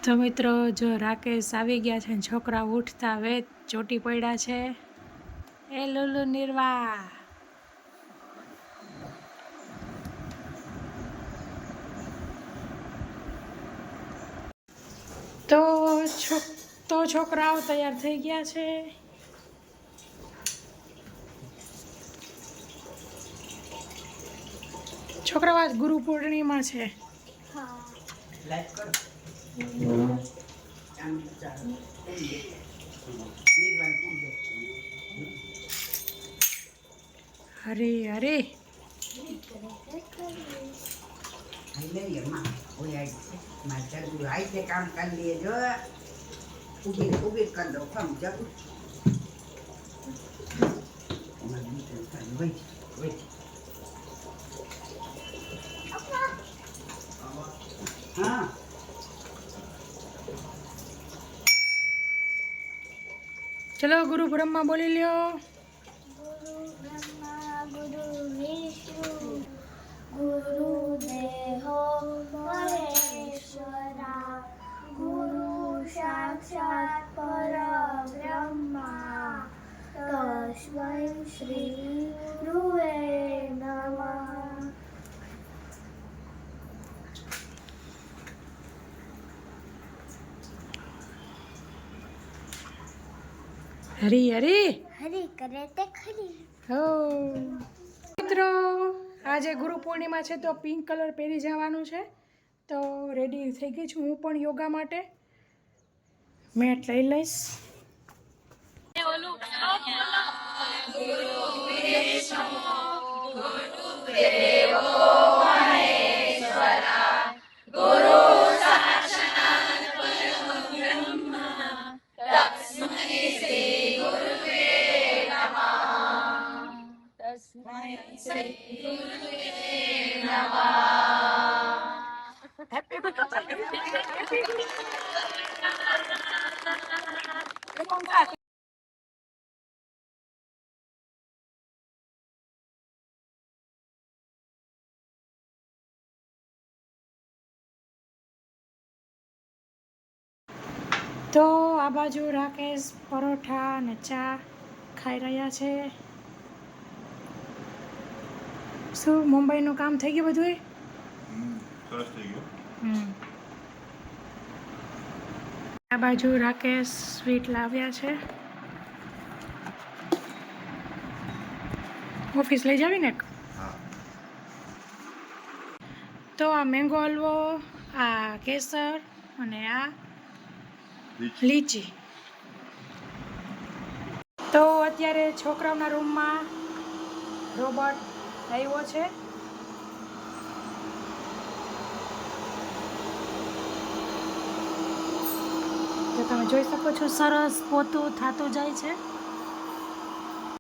તો મિત્રો જો રાકેશ આવી ગયા છે, છોકરા ઉઠતા વેત ચોટી પડ્યા છે. એ લુલુ નિર્વા તો છોકરાઓ તૈયાર થઈ ગયા છે. છોકરાઓ આજ ગુરુ પૂર્ણિમા છે. અરે અરે काम कर लिए जो उबीर कर दो कम जब हाँ चलो गुरु ब्रह्मा बोली लियो. गुरु ब्रह्मा गुरु विष्णु गुरु देवो महेश्वरा गुरु साक्षात् परब्रह्मा तस्मै श्री गुरुवे नमः. હરી હરી હરી કરે તે ખરી. હો મિત્રો આજે ગુરુ પૂર્ણિમા છે તો પિંક કલર પહેરી જવાનું છે. તો રેડી થઈ ગઈ છું હું પણ યોગા માટે. મેટ લઈ લઈશ. તો આ બાજુ રાકેશ પરોઠા અને ચા ખાઈ રહ્યા છે. શું મુંબઈનું કામ થઈ ગયું બધું? સરસ થઈ ગયું. આ બાજુ રાકેશ સ્વીટ લાવ્યા છે. ઓફિસ લઈ જાવી ને. તો આ મેંગો હલવો, આ કેસર અને આ લીચી. તો અત્યારે છોકરાઓના રૂમમાં રોબોટ આવ્યો છે. તો તમે જોઈ શકો છો સરસ પોતું થતું જાય છે.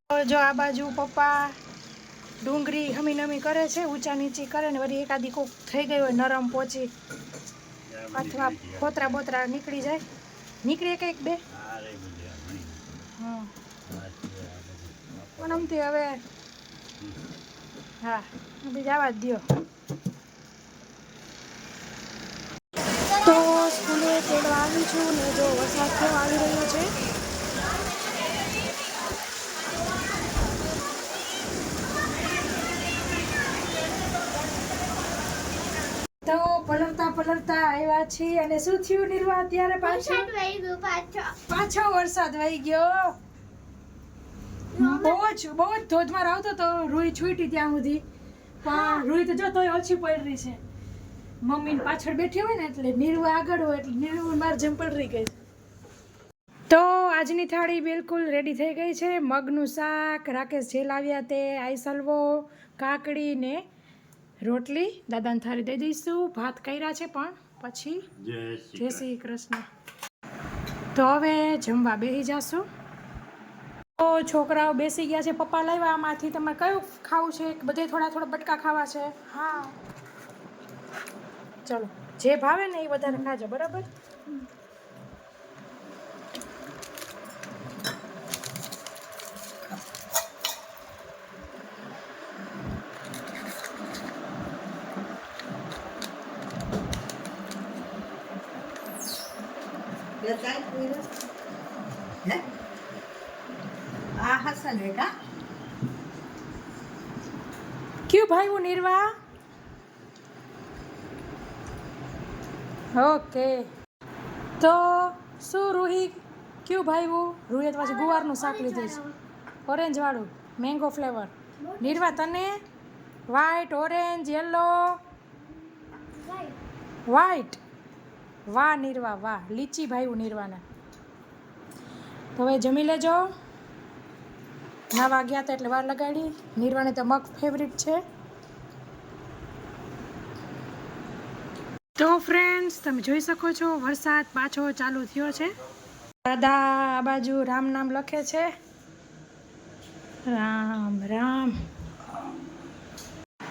તો જો આ બાજુ પપ્પા ડુંગળી હમી નમી કરે છે, ઊંચા નીચી કરે ને વળી એકાદી કોક થઈ ગઈ હોય નરમ પોચી અથવા ફોતરા બોતરા નીકળી જાય. નીકળે કંઈક બે પણ આમથી હવે હા જવા જ દો. તો સ્કૂલે તેડવા આવી છું ને જો વરસાદ કેવો આવી રહ્યો છે. તો પલળતા આવ્યા છીએ અને શું થયું નિર્વા અત્યારે પાછો વરસાદ વહી ગયો. બહુ જ ધોધમાર આવતો તો રૂઈ છૂટી ત્યાં સુધી પણ રૂઈ તો જો તોય ઓછી પડી છે. મમ્મી પાછળ બેઠી હોય ને એટલે નિર્વા આગળ હોય એટલે નિર્વા માર જેમ પડી ગઈ. તો આજની થાળી બિલકુલ રેડી થઈ ગઈ છે. મગનું શાક, રાકેશ જે લાવ્યા તે, આઈસ હલવો, કાકડી ને રોટલી દાદાને થાળી દઈ દઈશું. ભાત કર્યા છે પણ પછી જય શ્રી કૃષ્ણ. તો હવે જમવા બેસી જાશું. તો છોકરાઓ બેસી ગયા છે. પપ્પા લાવ્યા આમાંથી તમારે કયું ખાવું છે? બધે થોડા બટકા ખાવા છે? હા ચલો જે ભાવે ને એ વધારે ખાજો બરાબર. બે ચાય પીરો હે આ હસન બેટા ક્યું ભાઈ હું નિર્વા ઓકે તો શું રૂહી ક્યું ભાઈ હું રૂહીએ તો પાછી ગુવારનું શાક લીધું છે ઓરેન્જ વાળું મેંગો ફ્લેવર નિર્વા તને વ્હાઈટ ઓરેન્જ યલો વ્હાઈટ વાહ નિર્વા વાહ લીચી ભાઈ હું નિર્વાના તો હવે જમી લેજો નાવા ગયા હતા એટલે વાર લગાડી નિર્વાને તો મગ ફેવરિટ છે તો ફ્રેન્ડ્સ તમે જોઈ શકો છો વરસાદ પાછો ચાલુ થયો છે દાદા આ બાજુ રામ નામ લખે છે રામ રામ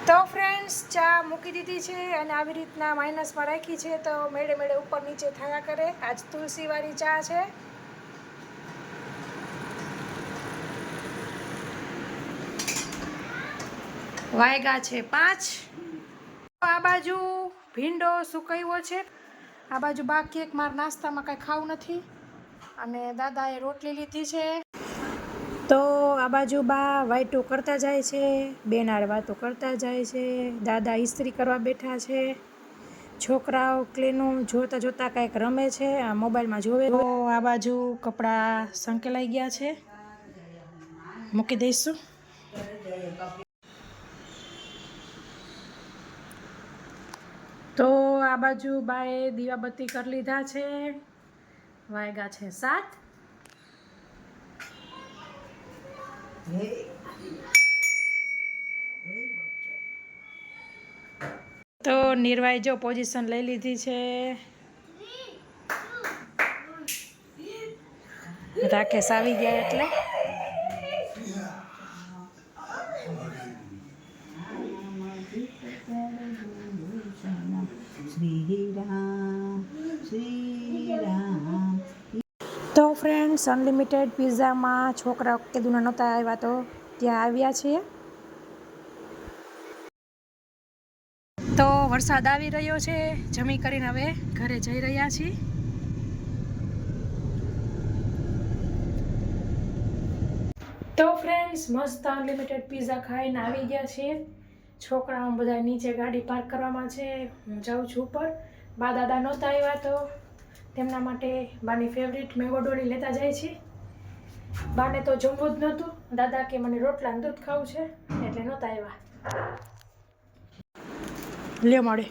તો ફ્રેન્ડ્સ ચા મૂકી દીધી છે અને આવી રીતના માઇનસમાં રાખી છે તો મેળે મેળે ઉપર નીચે થયા કરે આજ તુલસીવાળી ચા છે વાયગા છે 5 આ બાજુ ભીંડો સુકાયો છે આ બાજુ બાકી એક મારા નાસ્તામાં કાંઈ ખાવું નથી અને દાદાએ રોટલી લીધી છે તો આ બાજુ બા વાઈટો કરતા જાય છે બેનાર વાતો કરતા જાય છે દાદા ઇસ્ત્રી કરવા બેઠા છે છોકરાઓ ક્લેનું જોતા જોતા કાંઈક રમે છે આ મોબાઈલમાં જોવે તો આ બાજુ કપડાં સંકેલાઈ ગયા છે મૂકી દઈશું તો આ બાજુ બાએ દીવાબત્તી કરી લીધા છે વાયગા છે 7 તો નિર્વાય જો પોઝિશન લઈ લીધી છે રાકેશ આવી ગયા એટલે શ્રી રામ તો ફ્રેન્ડ્સ અનલિમિટેડ પિઝામાં છોકરા કેદુના નહોતા આવ્યા તો ત્યાં આવ્યા છીએ તો વરસાદ આવી રહ્યો છે જમી કરીને હવે ઘરે જઈ રહ્યા છીએ તો ફ્રેન્ડ્સ મસ્ત અનલિમિટેડ પિઝા ખાઈને આવી ગયા છીએ છોકરાઓ બધા નીચે ગાડી પાર્ક કરવામાં છે હું જાઉં છું ઉપર બા દાદા નહોતા આવ્યા તો તેમના માટે બાની ફેવરિટ મેંગો ડોરી લેતા જાય છે બાને તો જમવું જ નહોતું દાદા કે મને રોટલા દૂધ ખાવું છે એટલે નહોતા આવ્યા લ્યો મળે